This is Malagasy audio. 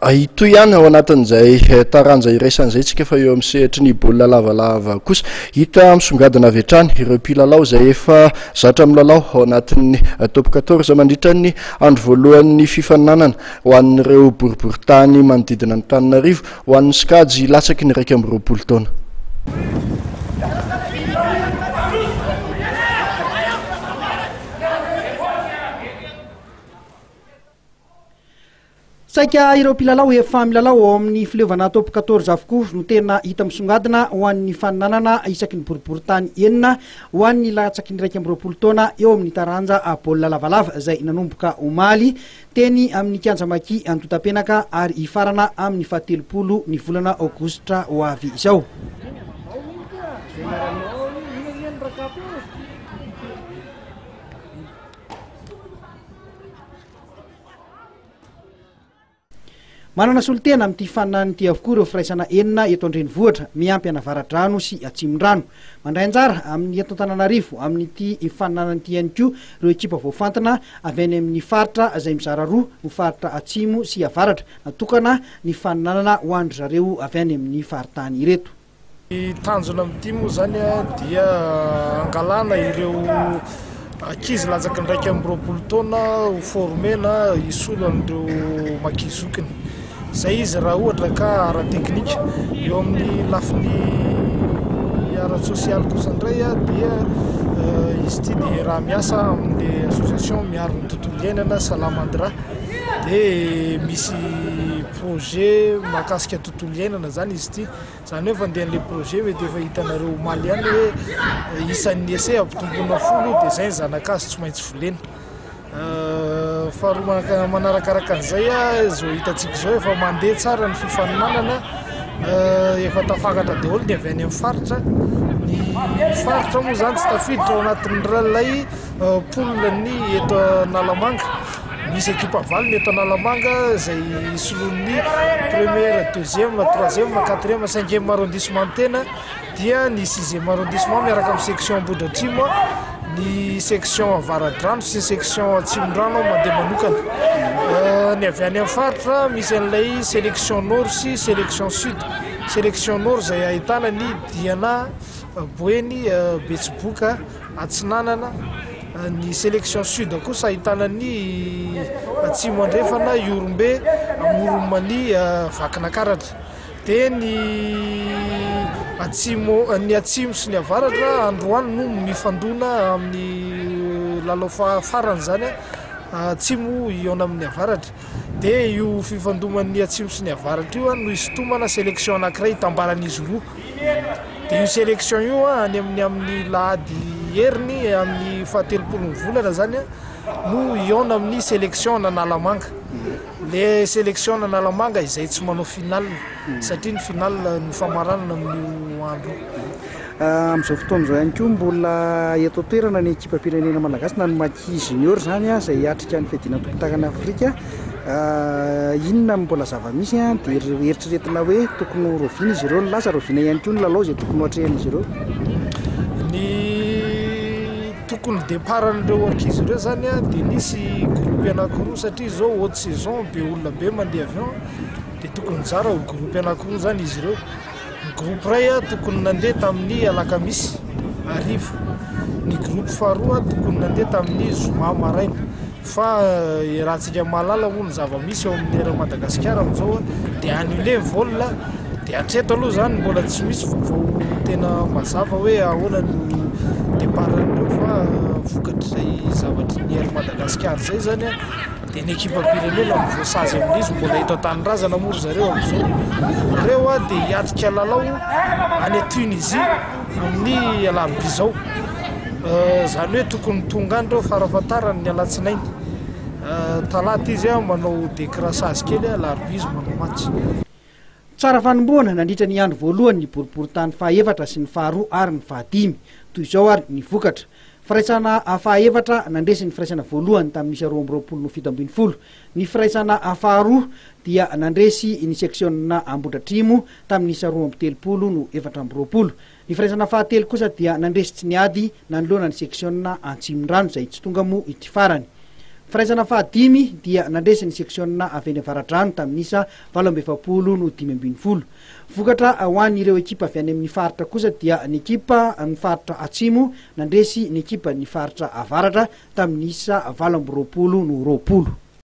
Ito ihany ao anatin'izay taranja iraisan'izay tsika fa eo amin'ny sehitry ny baolina lavalava kosa hita misongadina avy hatrany ireo mpilalao izay efa zatra milalao ao anatin'ny top 14 mandritra ny andro voalohan'ny fifaninanana ho an'ireo boriboritany manodidina ny Tananarivo ho an'ny Skady latsaky ny 20 taona. Saika ireo mpilalao efa milalao ao amin'ny fileovana top 14 avokoa no tena hita misongadina ho an'ny faninanana isaky ny boriboritany enina ho an'ny latsaky ny 20 taona eo amin'ny taranja baolina lavalava izay nanomboka omaly teny amin'ny Kianjamaki Antotapenaka ary ifarana amin'ny 17 ny volana Aogositra ho avy izao. Manana solitena amin'ity faninanana ity avokoa ireo firaisana enina eto an-drenivohitra miampy anavaradrano sy atsimondrano. Mandray anjara amin'ny eto Antananarivo amin'ity faninanana ity ihany koa ireo ekipa voafantina avy any amin'ny faritra izay mizara roa ho faritra atsimo sy avaratra natokana ny faninanana ho andry zareo avy any amin'ny faritany ireto. Ny tanjona amin'ity moa zany dia angalana ireo ankizy latsaky ny 20 taona ho formena hisolo an'ireo makizokiny. Zay izy raha ohatra ka ara-teknika eo amin'ny lafiny ara-sosialy kosa indray dia izy ity dia raha miasa amin'ny association miaro ny tontolo iainana Salamandra dia misy projet mahakasika tontolo iainana zany izy ity, zany hoe fandehan'le projet mety efa hitanareo omaly ihany hoe isan'ny ese ampitomboana folo dia zay ny zanak'azy tsy maintsy volena. Faharoa manarakaraka an'izay zao hitantsika zao efa mandeha tsara ny fifaninanana efa tafakatra daholo ny avy any amin'ny faritra. Ny faritra moa zany tsy tafiditra ao anatin'ilay poule ny eto Analamanga. Misy ekipa valiny eto Analamanga izay solon'ny première, deuxième, troisième, quatrième, cinquième arrondissement tena dia ny 6e arrondissement miaraka amin'ny section Ambohidratrimo, ny section Avaradrano sy section Atsimondrano mandeha manokana. Ny avy any amin'ny faritra misy an'ilay sélection nord sy sélection sud. Sélection nord izay ahitana ny Diana, Boeny, Betsiboka, Atsinanana. Ny sélection sud kosa ahitana ny Atsimo Andrefana, Iorombe, Amoromany, Vakinakaratra. Dia ny Atsimo sy ny Avaratra androany no mifandona amin'ny lalao farany zany Atsimo iona amin'ny Avaratra. Dia io fifandoman'ny Atsimo sy ny Avaratra io no isintomana sélection anankiray itambaran'izy roa. Dia io sélection io any amin'ny lahady heriny amin'ny 17 volana zany no iona amin'ny sélection n'Analamanga. Le sélection n'Analamanga izay tsy manao final satria ny final no famaranana amin'ny andro. Amin'izao fotoana izao ihany koa mbola eto toerana ny ekipa pirenena malagasy na ny Maki Junior zany izay hiatrika ny fiadiana tompon-takana Afrika. Inona mbola zava-misy dia eritreretina hoe tokony roviana izy ireo, ny lasa roviana ihany koa ny lalao izay tokony hoatrehan'izy ireo. Tokony départan'ireo ankizy ireo zany dia nisy groupe anankiroa satria zao haute saison be olona be mandeha avion dia tokony tsara ho groupe anankiroa zany izy ireo. Ny groupe ray tokony nandeha tamin'ny alakamisy arivo, ny groupe faharoa tokony nandeha tamin'ny zoma maraina. Fa raha tsika mahalala moa ny zava-misy eo amin'ny era Madagasikara amin'izao dia annulé ny vol dia atreto aloha zany mbola tsy misy vaovao tena mazava hoe ahoana no départan'ireo fa vokatra izay zavatra ny era Madagasikara zay zany dia ny ekipa pirenena mivoasazy amin'izy mbola eto an-tanin-drazana moa zareo amin'izao. Ireo dia hiatrika lalao any Tunisie amin'ny alarobia izao. Zany hoe tokony tonga andreo farafatarany ny alatsinainy. Talata izy manao décrassage kely alarobia izy manao match. Tsara fanomboana nandritra ny andro voalohany ny boriboritany fahaefatra sy ny faharoa ary ny fahadimy. Toy izao ary ny vokatra. Firaisana fahaefatra nandresy ny firaisana voalohany tamin'ny 2020. Ny firaisana faharoa dia nandresy ny seksiona Ambohidratrimo tamin'ny 2030 no 420. Ny firaisana fahatelo kosa dia nandresy tsy niady nanoloana ny seksiona Atsimondrano izay tsy tonga moa ity farany. firaisana fahadimy dia nandresy ny seksiona avy any avaradrano tamin'isa 7 no 5 vokatra ho an'ireo ekipa avy any amin'ny faritra kosa dia ny ekipa ny faritra atsimo nandresy ny ekipa ny faritra avaratra tamin'isa 8 no 20